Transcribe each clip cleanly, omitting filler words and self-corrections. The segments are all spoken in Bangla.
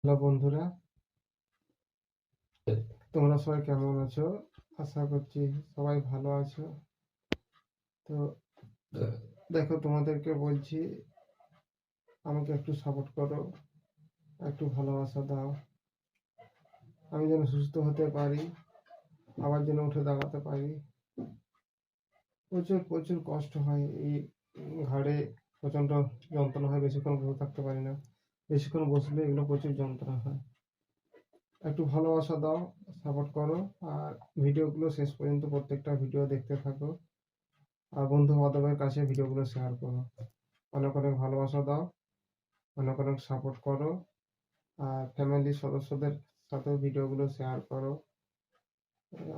হ্যালো বন্ধুরা, তোমরা সবাই কেমন আছো? আশা করছি সবাই ভালো আছো। তো দেখো, তোমাদেরকে বলছি, আমাকে একটু সাপোর্ট করো, একটু ভালোবাসা দাও। আমি যেন সুস্থ হতে পারি, আবার যেন উঠে দাঁড়াতে পারি। প্রচুর প্রচুর কষ্ট হয়, এই ঘাড়ে প্রচণ্ড যন্ত্রণা হয়, বেশিক্ষণ বসে থাকতে পারি না। বেশিক্ষণ বসলে এগুলো প্রচুর যন্ত্রণা হয়। একটু ভালোবাসা দাও, সাপোর্ট করো, আর ভিডিওগুলো শেষ পর্যন্ত প্রত্যেকটা ভিডিও দেখতে থাকো। আর বন্ধু বান্ধবের কাছে ভিডিওগুলো শেয়ার করো। অনেক অনেক ভালোবাসা দাও, অনেক অনেক সাপোর্ট করো। আর ফ্যামিলির সদস্যদের সাথেও ভিডিওগুলো শেয়ার করো।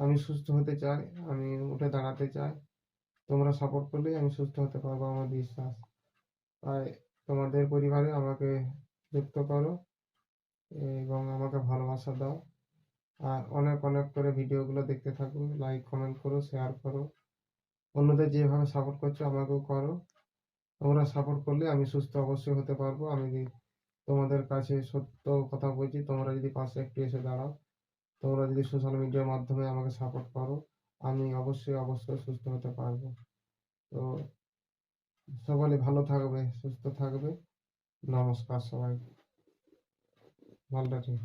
আমি সুস্থ হতে চাই, আমি উঠে দাঁড়াতে চাই। তোমরা সাপোর্ট করলেই আমি সুস্থ হতে পারবো, আমার বিশ্বাস। তাই তোমাদের পরিবারে আমাকে যুক্ত করো এবং আমাকে ভালোবাসা দাও। আর অনেক অনেক করে ভিডিওগুলো দেখতে থাকো, লাইক কমেন্ট করো, শেয়ার করো। অন্যদের যেভাবে সাপোর্ট করছো আমাকেও করো। তোমরা সাপোর্ট করলে আমি সুস্থ অবশ্যই হতে পারবো। আমি তোমাদের কাছে সত্য কথা বলছি, তোমরা যদি পাশে একটু এসে দাঁড়াও, তোমরা যদি সোশ্যাল মিডিয়ার মাধ্যমে আমাকে সাপোর্ট করো, আমি অবশ্যই অবশ্যই সুস্থ হতে পারবো। তো সকলে ভালো থাকবে, সুস্থ থাকবে। নমস্কার সবাইকে। ভালো থাকবে।